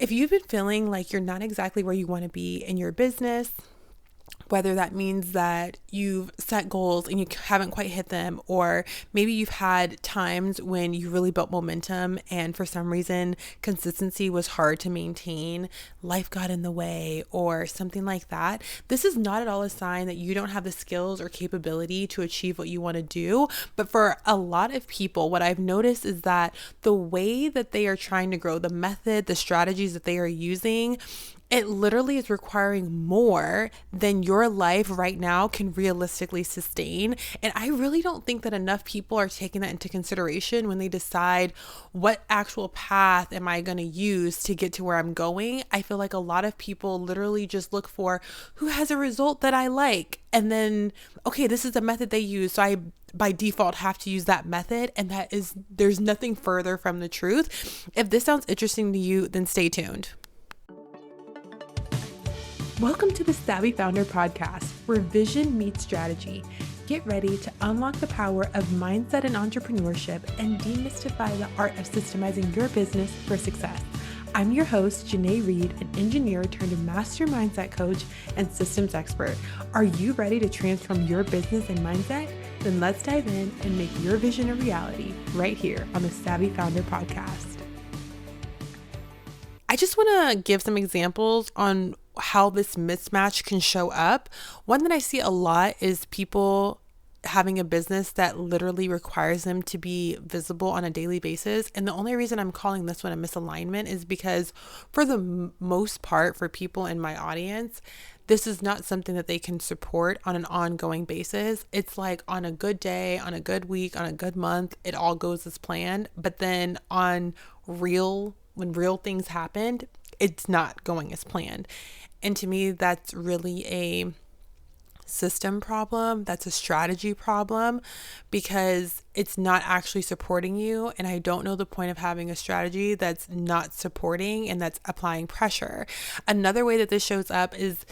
If you've been feeling like you're not exactly where you want to be in your business, whether that means that you've set goals and you haven't quite hit them, or maybe you've had times when you really built momentum and for some reason consistency was hard to maintain, life got in the way or something like that, this is not at all a sign that you don't have the skills or capability to achieve what you want to do. But for a lot of people, what I've noticed is that the way that they are trying to grow, the method, the strategies that they are using, it literally is requiring more than your life right now can realistically sustain. And I really don't think that enough people are taking that into consideration when they decide what actual path am I going to use to get to where I'm going. I feel like a lot of people literally just look for who has a result that I like. And then, okay, this is the method they use, so I by default have to use that method. And there's nothing further from the truth. If this sounds interesting to you, then stay tuned. Welcome to the Savvy Founder Podcast, where vision meets strategy. Get ready to unlock the power of mindset and entrepreneurship and demystify the art of systemizing your business for success. I'm your host, Janae Reed, an engineer turned master mindset coach and systems expert. Are you ready to transform your business and mindset? Then let's dive in and make your vision a reality right here on the Savvy Founder Podcast. I just want to give some examples on how this mismatch can show up. One that I see a lot is people having a business that literally requires them to be visible on a daily basis. And the only reason I'm calling this one a misalignment is because for the most part, for people in my audience, this is not something that they can support on an ongoing basis. It's like on a good day, on a good week, on a good month, it all goes as planned. But then when real things happened, it's not going as planned. And to me, that's really a system problem. That's a strategy problem because it's not actually supporting you. And I don't know the point of having a strategy that's not supporting and that's applying pressure. Another way that this shows up is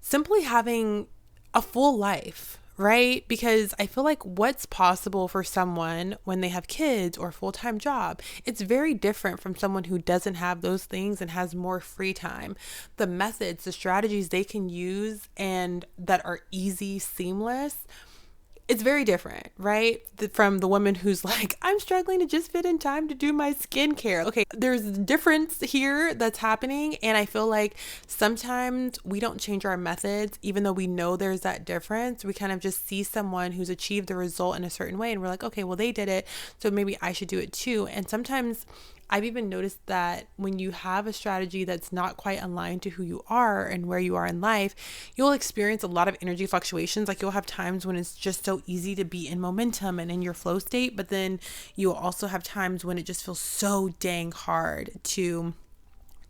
simply having a full life, right? Because I feel like what's possible for someone when they have kids or a full-time job, it's very different from someone who doesn't have those things and has more free time. The methods, the strategies they can use and that are easy, seamless, it's very different, right? From the woman who's like, I'm struggling to just fit in time to do my skincare. Okay, there's a difference here that's happening. And I feel like sometimes we don't change our methods, even though we know there's that difference. We kind of just see someone who's achieved the result in a certain way. And we're like, okay, well, they did it, so maybe I should do it too. And sometimes I've even noticed that when you have a strategy that's not quite aligned to who you are and where you are in life, you'll experience a lot of energy fluctuations. Like you'll have times when it's just so easy to be in momentum and in your flow state, but then you'll also have times when it just feels so dang hard to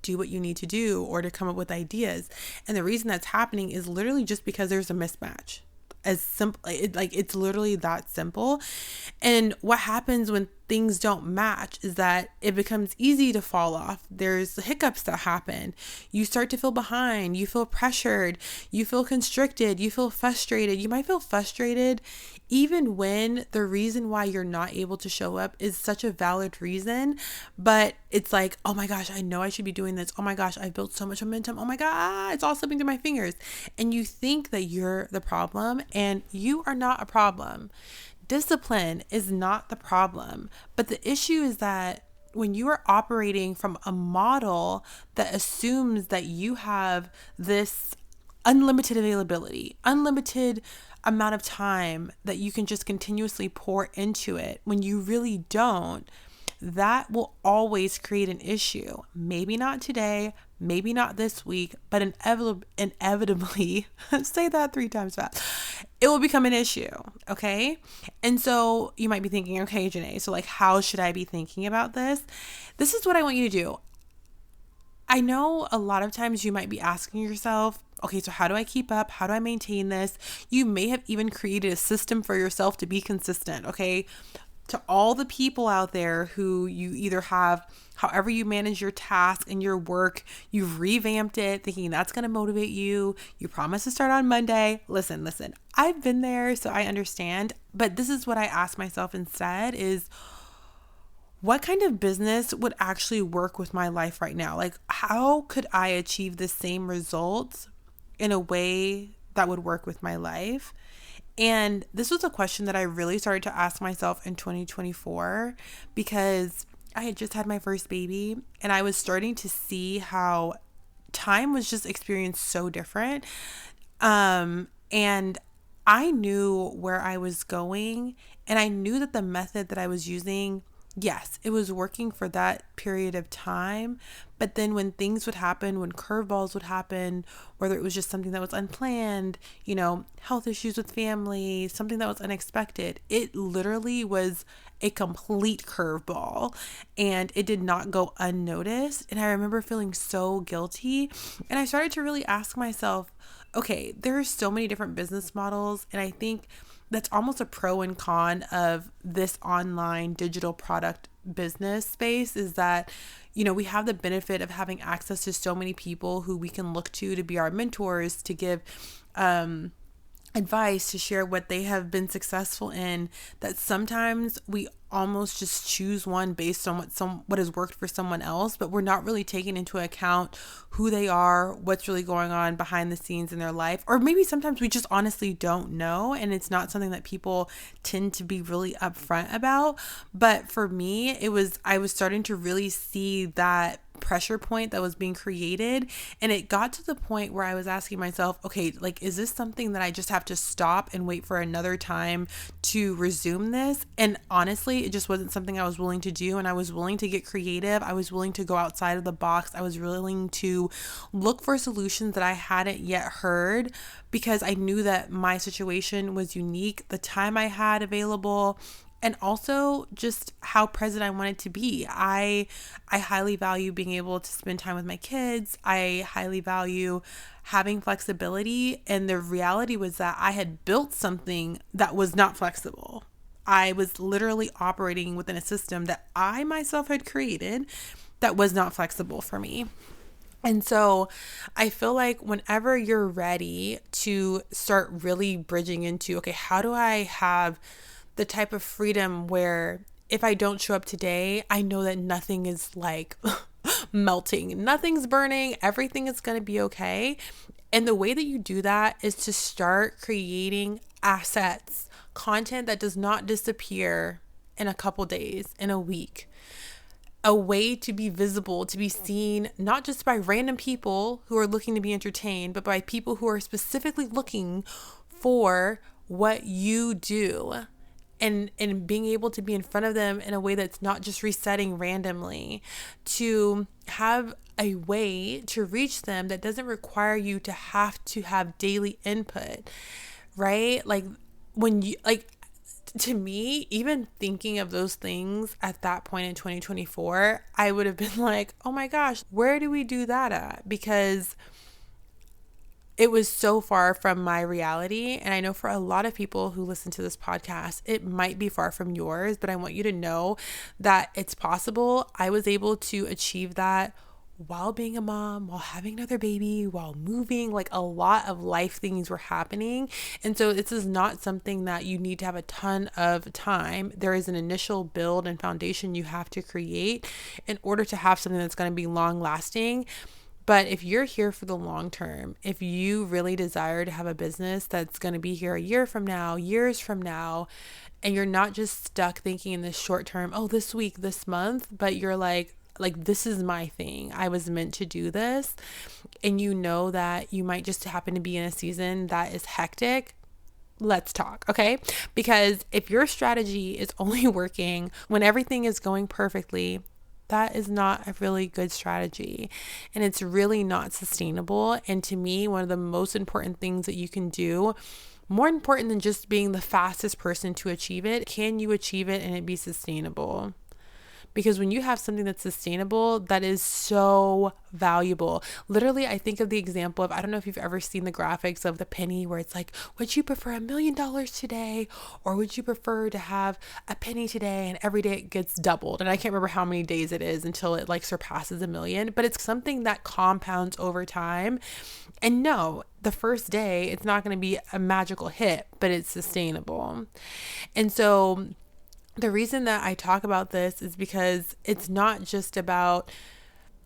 do what you need to do or to come up with ideas. And the reason that's happening is literally just because there's a mismatch. As simple, it's literally that simple. And what happens when things don't match is that it becomes easy to fall off. There's hiccups that happen. You start to feel behind. You feel pressured. You feel constricted. You feel frustrated. You might feel frustrated even when the reason why you're not able to show up is such a valid reason, but it's like, oh my gosh, I know I should be doing this. Oh my gosh, I've built so much momentum. Oh my God, it's all slipping through my fingers. And you think that you're the problem, and you are not a problem. Discipline is not the problem, but the issue is that when you are operating from a model that assumes that you have this unlimited availability, unlimited amount of time that you can just continuously pour into it when you really don't, that will always create an issue. Maybe not today, maybe not this week, but inevitably, say that 3 times fast, it will become an issue, okay? And so you might be thinking, okay, Janae, so like how should I be thinking about this? This is what I want you to do. I know a lot of times you might be asking yourself, okay, so how do I keep up? How do I maintain this? You may have even created a system for yourself to be consistent, okay? To all the people out there who you either have, however you manage your task and your work, you've revamped it thinking that's going to motivate you. You promise to start on Monday. Listen, I've been there, so I understand. But this is what I ask myself instead is, what kind of business would actually work with my life right now? Like, how could I achieve the same results in a way that would work with my life? And this was a question that I really started to ask myself in 2024 because I had just had my first baby and I was starting to see how time was just experienced so different. And I knew where I was going, and I knew that the method that I was using, yes, it was working for that period of time. But then when things would happen, when curveballs would happen, whether it was just something that was unplanned, health issues with family, something that was unexpected, it literally was a complete curveball and it did not go unnoticed. And I remember feeling so guilty. And I started to really ask myself, okay, there are so many different business models. And I think that's almost a pro and con of this online digital product business space is that, we have the benefit of having access to so many people who we can look to be our mentors, to give advice, to share what they have been successful in, that sometimes we almost just choose one based on what has worked for someone else, but we're not really taking into account who they are, what's really going on behind the scenes in their life, or maybe sometimes we just honestly don't know, and it's not something that people tend to be really upfront about. But for me, I was starting to really see that pressure point that was being created, and it got to the point where I was asking myself, okay, like, is this something that I just have to stop and wait for another time to resume this? And honestly, it just wasn't something I was willing to do, and I was willing to get creative. I was willing to go outside of the box. I was willing to look for solutions that I hadn't yet heard, because I knew that my situation was unique, the time I had available, and also just how present I wanted to be. I highly value being able to spend time with my kids. I highly value having flexibility. And the reality was that I had built something that was not flexible. I was literally operating within a system that I myself had created that was not flexible for me. And so I feel like whenever you're ready to start really bridging into, okay, how do I have the type of freedom where if I don't show up today, I know that nothing is like melting, nothing's burning, everything is going to be okay. And the way that you do that is to start creating assets, content that does not disappear in a couple days, in a week. A way to be visible, to be seen, not just by random people who are looking to be entertained, but by people who are specifically looking for what you do. And being able to be in front of them in a way that's not just resetting randomly, to have a way to reach them that doesn't require you to have daily input, right? Like when you, like, to me, even thinking of those things at that point in 2024, I would have been like, oh my gosh, where do we do that at? Because it was so far from my reality. And I know for a lot of people who listen to this podcast, it might be far from yours, but I want you to know that it's possible. I was able to achieve that while being a mom, while having another baby, while moving. Like, a lot of life things were happening. And so this is not something that you need to have a ton of time. There is an initial build and foundation you have to create in order to have something that's going to be long lasting. But if you're here for the long term, if you really desire to have a business that's going to be here a year from now, years from now, and you're not just stuck thinking in this short term, oh, this week, this month, but you're like, this is my thing. I was meant to do this. And you know that you might just happen to be in a season that is hectic. Let's talk, okay? Because if your strategy is only working when everything is going perfectly, that is not a really good strategy, and it's really not sustainable. And to me, one of the most important things that you can do, more important than just being the fastest person to achieve it, can you achieve it and it be sustainable? Because when you have something that's sustainable, that is so valuable. Literally, I think of the example of, I don't know if you've ever seen the graphics of the penny where it's like, would you prefer $1 million today? Or would you prefer to have a penny today and every day it gets doubled? And I can't remember how many days it is until it like surpasses 1 million, but it's something that compounds over time. And no, the first day, it's not going to be a magical hit, but it's sustainable. And so The reason that I talk about this is because it's not just about,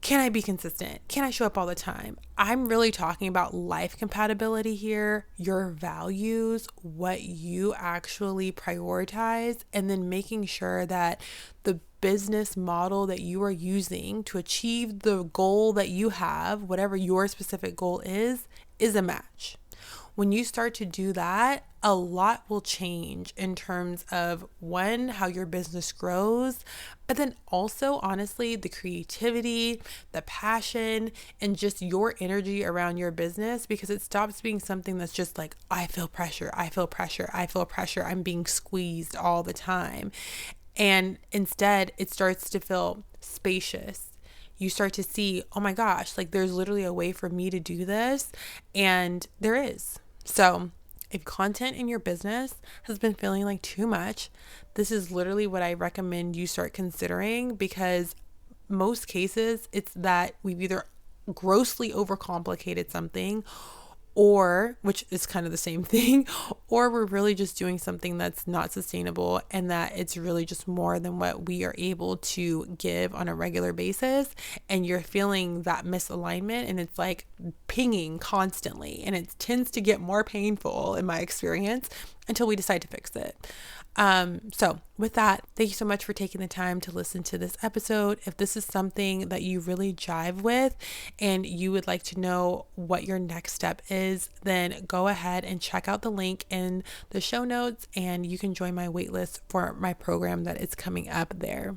can I be consistent? Can I show up all the time? I'm really talking about life compatibility here, your values, what you actually prioritize, and then making sure that the business model that you are using to achieve the goal that you have, whatever your specific goal is a match. When you start to do that, a lot will change in terms of one, how your business grows, but then also, honestly, the creativity, the passion, and just your energy around your business, because it stops being something that's just like, I feel pressure, I feel pressure, I feel pressure, I'm being squeezed all the time. And instead, it starts to feel spacious. You start to see, oh my gosh, like there's literally a way for me to do this. And there is. So, if content in your business has been feeling like too much, this is literally what I recommend you start considering, because most cases it's that we've either grossly overcomplicated something, or, which is kind of the same thing, or we're really just doing something that's not sustainable, and that it's really just more than what we are able to give on a regular basis, and you're feeling that misalignment, and it's like pinging constantly, and it tends to get more painful in my experience until we decide to fix it. So with that, thank you so much for taking the time to listen to this episode. If this is something that you really jive with and you would like to know what your next step is, then go ahead and check out the link in the show notes, and you can join my waitlist for my program that is coming up there.